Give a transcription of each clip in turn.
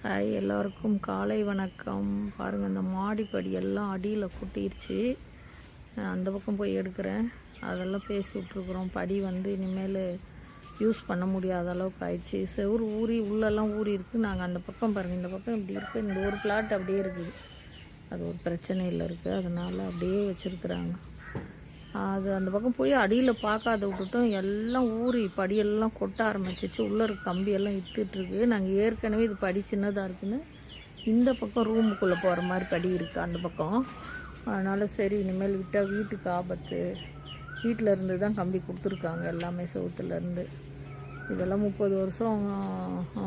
Hi, எல்லோருக்கும் காலை வணக்கம். பாருங்கள், இந்த மாடிப்படி எல்லாம் அடியில் கொட்டிருச்சு. அந்த பக்கம் போய் எடுக்கிறேன். அதெல்லாம் பேசி விட்ருக்குறோம். படி வந்து இனிமேல் யூஸ் பண்ண முடியாத அளவுக்கு ஆயிடுச்சு. செவுறு ஊறி உள்ளெல்லாம் ஊறி இருக்குது. நாங்கள் அந்த பக்கம் பாருங்கள், இந்த பக்கம் இப்படி இருக்குது. இந்த ஒரு பிளாட் அப்படியே இருக்குது. அது ஒரு பிரச்சனையில் இருக்குது. அதனால் அப்படியே வச்சுருக்குறாங்க. அது அந்த பக்கம் போய் அடியில் பார்க்காத விட்டுட்டோம். எல்லாம் ஊறி படியெல்லாம் கொட்ட ஆரம்பிச்சிச்சு. உள்ளே இருக்க கம்பியெல்லாம் இழுத்துட்ருக்கு. நாங்கள் ஏற்கனவே இது படி சின்னதாக இருக்குன்னு இந்த பக்கம் ரூமுக்குள்ளே போகிற மாதிரி படி இருக்குது அந்த பக்கம். அதனால் சரி, இனிமேல் விட்டால் வீட்டுக்கு ஆபத்து. வீட்டில் இருந்து தான் கம்பி கொடுத்துருக்காங்க எல்லாமே, செவுத்துலேருந்து. இதெல்லாம் 30 வருஷம்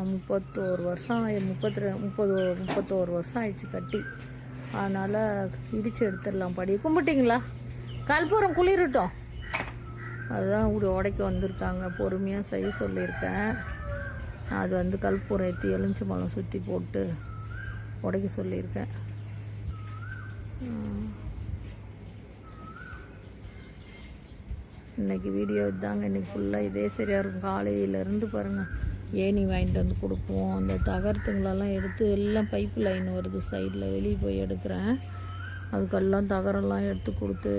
31 வருஷம் 31 வருஷம் ஆயிடுச்சு கட்டி. அதனால் இடித்து எடுத்துடலாம். படி கும்பிட்டிங்களா? கற்பூரம் குளிரட்டும். அதுதான் உடைக்க வந்திருக்காங்க. பொறுமையாக செய்ய சொல்லியிருக்கேன். அது வந்து கற்பூரம் ஏற்றி எலுமிச்சை பழம் சுற்றி போட்டு உடைக்க சொல்லியிருக்கேன். இன்றைக்கி வீடியோ இதாங்க. இன்றைக்கி ஃபுல்லாக இதே சரியாக இருக்கும். காலையிலேருந்து பாருங்கள், ஏணி வாங்கிட்டு வந்து கொடுப்போம். அந்த தகரத்துங்களெல்லாம் எடுத்து எல்லாம் பைப்பு லைன் வருது சைடில், வெளியே போய் எடுக்கிறேன். அதுக்கெல்லாம் தகரெல்லாம் எடுத்து கொடுத்து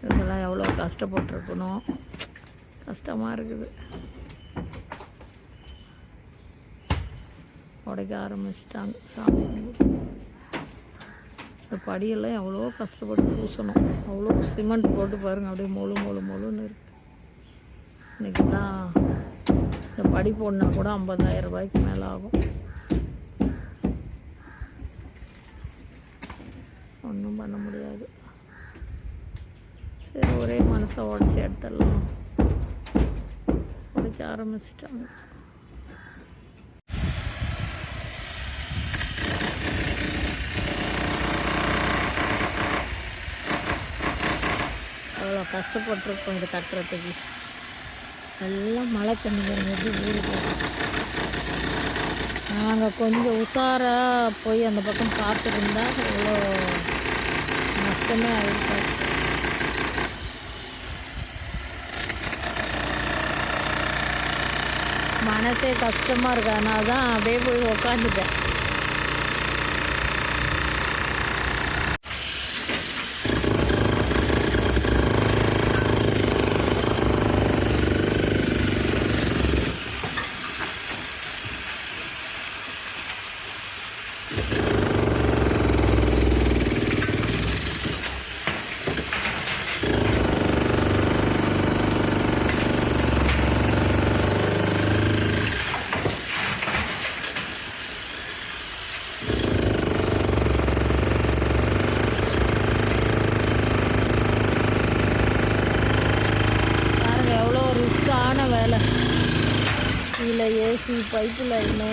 இதெல்லாம் எவ்வளோ கஷ்டப்பட்டுருக்கணும். கஷ்டமாக இருக்குது. உடைக்க ஆரம்பிச்சிட்டாங்க. சாமி இந்த படியெல்லாம் எவ்வளோ கஷ்டப்பட்டு பூசணும். அவ்வளோ சிமெண்ட் போட்டு பாருங்கள், அப்படியே மொழுன்னு இருக்குது. இன்றைக்கி தான் இந்த படி போடனா கூட 50,000 ரூபாய்க்கு மேலே ஆகும். ஒன்றும் பண்ண முடியாது. சரி, ஒரே மனசை உடச்சி எடுத்துடலாம். உடைக்க ஆரம்பிச்சிட்டாங்க. அவ்வளோ கஷ்டப்பட்டுருக்கோம் இது கட்டுறதுக்கு. எல்லாம் மழை தண்ணி வரும்போது ஊறி போகும். நாங்கள் கொஞ்சம் உஷாராக போய் அந்த பக்கம் பார்த்துருந்தா எவ்வளோ நஷ்டமே ஆகிருக்காது. மனசே கஷ்டமாக இருக்கு. அதனால தான் அப்படியே போய் உக்காந்துட்டேன். வேலை கீழே ஏசி பைப்பு லைனு.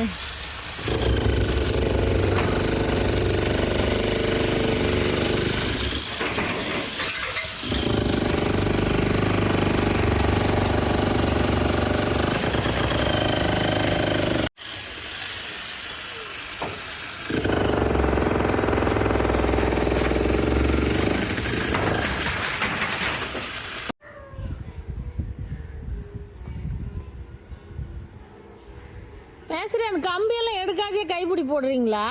பேசுகிறேன். அந்த கம்பியெல்லாம் எடுக்காதே கைப்பிடி போடுறீங்களா?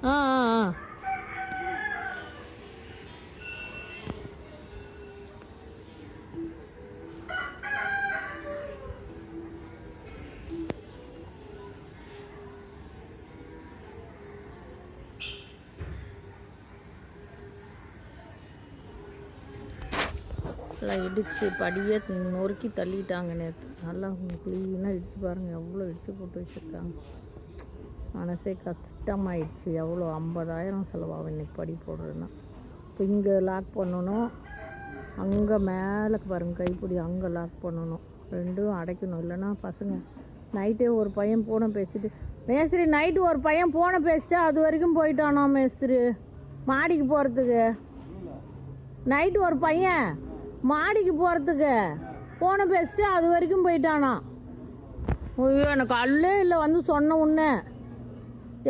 ஆ ஆ எல்லாம் இடித்து படியே நொறுக்கி தள்ளிட்டாங்க நேற்று. நல்லா க்ளீனாக இடித்து பாருங்கள், எவ்வளோ இடித்து போட்டு வச்சுருக்காங்க. மனசே கஷ்டமாயிடுச்சு. எவ்வளோ 50,000 செலவாகும் இன்றைக்கி படி போடுறதுன்னா. இப்போ இங்கே லாக் பண்ணணும், அங்கே மேலே பாருங்கள் கைப்பிடி அங்கே லாக் பண்ணணும். ரெண்டும் அடைக்கணும். இல்லைன்னா பசங்க நைட்டே ஒரு பையன் ஃபோனை பேசிட்டு, மேஸ்திரி நைட்டு ஒரு பையன் ஃபோனை பேசிட்டு அது வரைக்கும் போயிட்டானோ மேஸ்திரி மாடிக்கு போகிறதுக்கு. நைட்டு ஒரு பையன் மாடிக்கு போகிறதுக்கு ஃபோனை பேசிட்டு அது வரைக்கும் போயிட்டானா. ஐயோ, எனக்கு அல்லே இல்லை. வந்து சொன்ன உடனே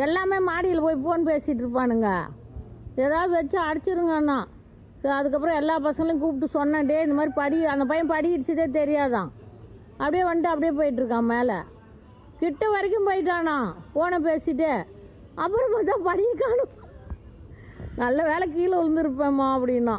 எல்லாமே மாடியில் போய் ஃபோன் பேசிகிட்டு இருப்பானுங்க. ஏதாவது வச்சு அடிச்சிருங்கண்ணா. அதுக்கப்புறம் எல்லா பசங்களையும் கூப்பிட்டு சொன்னேன், டே இந்த மாதிரி படி, அந்த பையன் படிச்சதே தெரியாதான், அப்படியே வந்துட்டு அப்படியே போயிட்டுருக்கான் மேலே. கிட்ட வரைக்கும் போயிட்டானா ஃபோனை பேசிட்டு. அப்புறம் பார்த்தா படிய காணும். நல்ல வேலை கீழே விழுந்துருப்பேம்மா அப்படின்னா.